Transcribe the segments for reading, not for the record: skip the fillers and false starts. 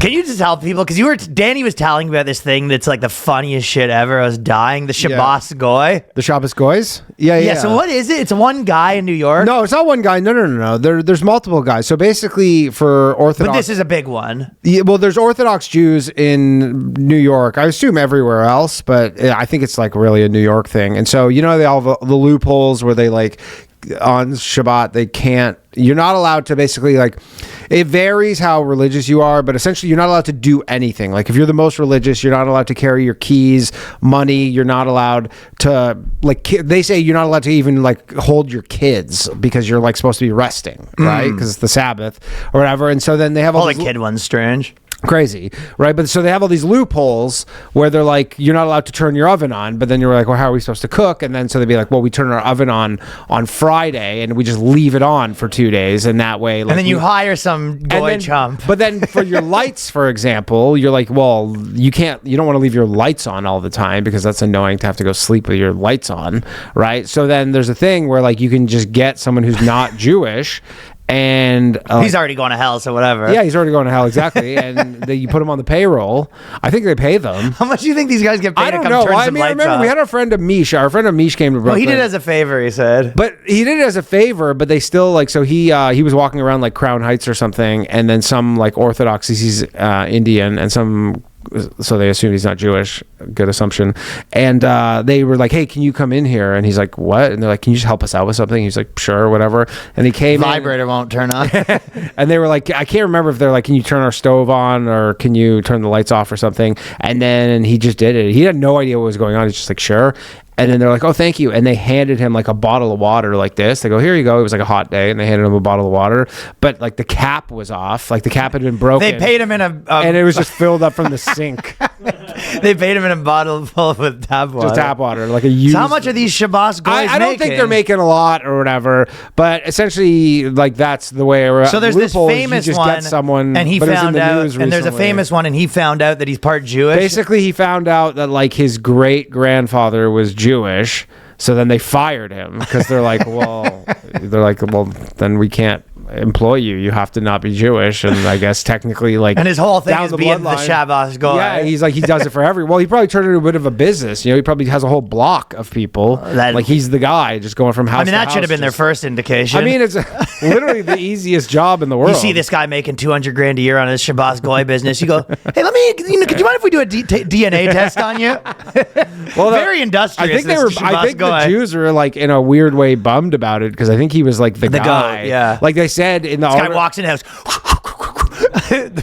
Can you just tell people, because Danny was telling me about this thing that's like the funniest shit ever. I was dying. The Shabbos Goy. The Shabbos Goys? Yeah. So what is it? It's one guy in New York? No, it's not one guy. No. There's multiple guys. So basically for Orthodox... But this is a big one. Yeah, well, there's Orthodox Jews in New York. I assume everywhere else, but I think it's like really a New York thing. And so, they all have the loopholes where they like... on Shabbat, you're not allowed to basically it varies how religious you are, but essentially you're not allowed to do anything. Like if you're the most religious, you're not allowed to carry your keys, money. You're not allowed to they say you're not allowed to even hold your kids because you're supposed to be resting, right? Because it's the Sabbath or whatever. And so then they have all the kid one's strange. Crazy, right? But so they have all these loopholes where they're like, you're not allowed to turn your oven on, but then you're like, well, how are we supposed to cook? And then so they'd be like, well, we turn our oven on Friday and we just leave it on for 2 days, and that way, and then you hire some goy chump. But then for your lights, for example, you're like, well, you don't want to leave your lights on all the time because that's annoying to have to go sleep with your lights on, right? So then there's a thing where you can just get someone who's not Jewish. And he's already going to hell, so whatever. Yeah, he's already going to hell, exactly. And you put him on the payroll. I think they pay them. How much do you think these guys get paid? I don't know. I remember we had our friend Amish. Our friend Amish came to Brooklyn. Well, he did it as a favor, he said. But he did it as a favor, but they still so he was walking around Crown Heights or something, and then some Orthodox, he's Indian, and some. So they assumed he's not Jewish. Good assumption. And they were like, hey, can you come in here? And he's like, what? And they're like, can you just help us out with something? He's like, sure, whatever. And he came Vibrator won't turn on. And they were like, I can't remember if they're like, can you turn our stove on or can you turn the lights off or something? And then he just did it. He had no idea what was going on. He's just like, sure. And then they're like, oh, thank you. And they handed him a bottle of water like this. They go, here you go. It was a hot day. And they handed him a bottle of water. But the cap was off. The cap had been broken. They paid him in and it was just filled up from the sink. They paid him in a bottle full with tap water. Just tap water. A used... So how much are these Shabbos guys I don't think they're making a lot or whatever. But essentially, that's the way around. So there's this famous one. Get someone, and he found out. And there's a famous one, and he found out that he's part Jewish. Basically, he found out that his great-grandfather was Jewish, so then they fired him because they're like, well, then we can't employ you. You have to not be Jewish, and I guess technically, and his whole thing is being the Shabbos Goy. Yeah, he's he does it for everyone. Well, he probably turned it into a bit of a business. He probably has a whole block of people. He's the guy just going from house to house. That should have been their first indication. It's literally the easiest job in the world. You see this guy making $200,000 a year on his Shabbos Goy business. You go, hey, could you mind if we do a DNA test on you? Well, very industrious. I think the Jews are in a weird way bummed about it because I think he was the guy. Yeah, they said in the this guy walks in the house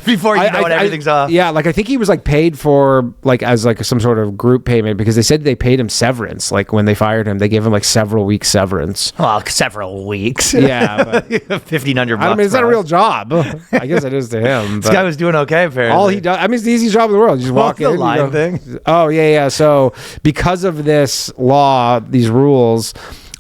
before you know everything's off. Yeah, I think he was paid for as some sort of group payment because they said they paid him severance. When they fired him, they gave him several weeks severance. Well, several weeks. Yeah, but $1,500. It's not a real job. I guess it is to him. This guy was doing okay. Apparently, all he does. It's the easiest job in the world. You just walk in. The line thing. Oh yeah. So because of this law, these rules.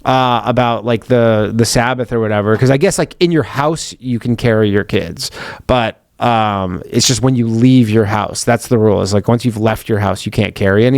About the Sabbath or whatever, because I guess in your house you can carry your kids, but it's just when you leave your house, that's the rule. Is once you've left your house you can't carry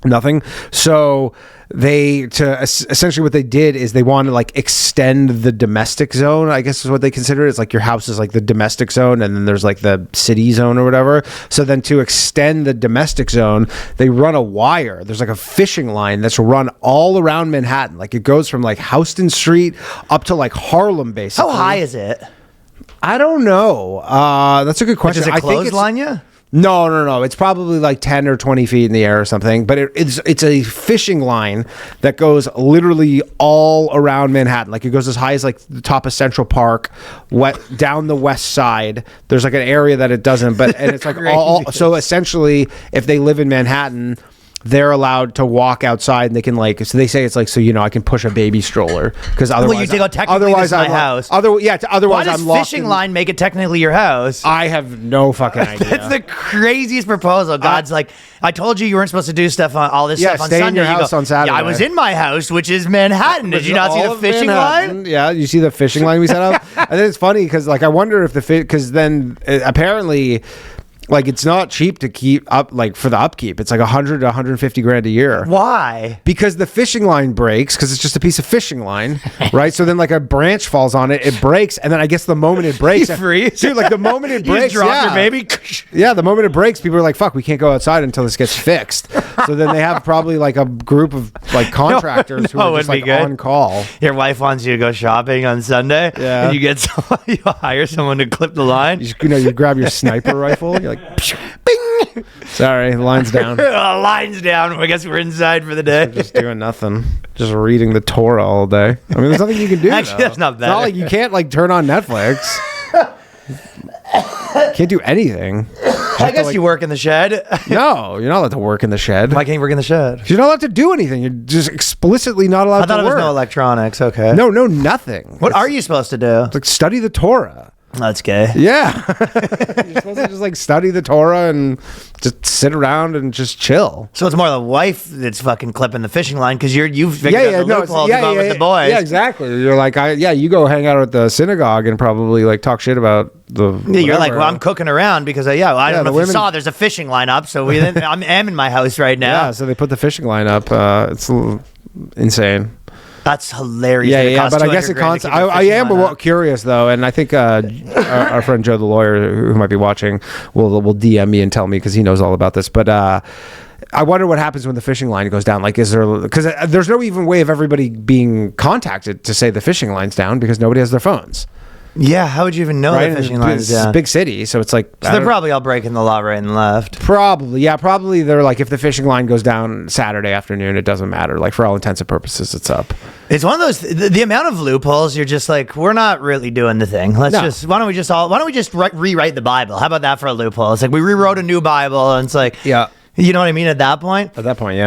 nothing. So essentially what they did is they wanted to extend the domestic zone, I guess is what they consider it. It's your house is the domestic zone, and then there's the city zone or whatever. So then to extend the domestic zone, they run a wire. There's a fishing line that's run all around Manhattan. It goes from Houston Street up to Harlem, basically. How high is it? I don't know. That's a good question. Does it clothesline you? No. It's probably 10 or 20 feet in the air or something. But it's a fishing line that goes literally all around Manhattan. It goes as high as the top of Central Park, down the west side. There's an area that it doesn't. And it's all. So essentially, if they live in Manhattan, they're allowed to walk outside and they can so they say it's I can push a baby stroller because otherwise otherwise my house. Otherwise why does I'm locked fishing line make it technically your house? I have no fucking idea. That's the craziest proposal. God's I told you weren't supposed to do stuff on all this stuff on stay Sunday. in your house on Saturday. Yeah, I was in my house, which is Manhattan. Did you not see the fishing line? Yeah, you see the fishing line we set up. And then it's funny because I wonder if because then apparently. Like, it's not cheap to keep up, like, for the upkeep. It's like 100 to 150 grand a year. Why? Because the fishing line breaks, because it's just a piece of fishing line, right? So then, like, a branch falls on it, it breaks, and then I guess the moment it breaks, dude, like the moment it breaks, you drop your baby. Yeah, the moment it breaks, people are like, "Fuck, we can't go outside until this gets fixed." So then they have probably like a group of like contractors who are just like on call. Your wife wants you to go shopping on Sunday, and you get you hire someone to clip the line. You grab your sniper rifle, you're like, bing. Sorry, the line's down. Line's down. I guess we're inside for the day. We're just doing nothing. Just reading the Torah all day. I mean, there's nothing you can do. Actually, that's not bad. It's not like you can't like turn on Netflix. Can't do anything. I guess you work in the shed. No, you're not allowed to work in the shed. Why can't you work in the shed? You're not allowed to do anything. You're just explicitly not allowed to work. I thought it was no electronics. Okay. No, nothing. What are you supposed to do? It's like study the Torah. That's gay. Yeah. You're supposed to just like study the Torah and just sit around and just chill. So it's more the wife that's fucking clipping the fishing line because you've figured out the loophole to go with the boys. Yeah, exactly. You're like, you go hang out at the synagogue and probably like talk shit about the. Yeah, you're like, well, I'm cooking around because I don't know if you saw, there's a fishing line up. So I'm in my house right now. Yeah, so they put the fishing line up. It's insane. That's hilarious. Yeah, but I guess it costs. I am curious though, and I think our friend Joe, the lawyer, who might be watching, will DM me and tell me because he knows all about this. But I wonder what happens when the fishing line goes down. Like, is there? Because there's no even way of everybody being contacted to say the fishing line's down because nobody has their phones. Yeah, how would you even know the fishing line's down? It's a big city, so it's like... So they're probably all breaking the law right and left. Probably, yeah. Probably they're like, if the fishing line goes down Saturday afternoon, it doesn't matter. Like, for all intents and purposes, it's up. It's one of those... The amount of loopholes, you're just like, we're not really doing the thing. Why don't we just rewrite the Bible? How about that for a loophole? It's like, we rewrote a new Bible, and it's like... Yeah. You know what I mean at that point? At that point, yeah.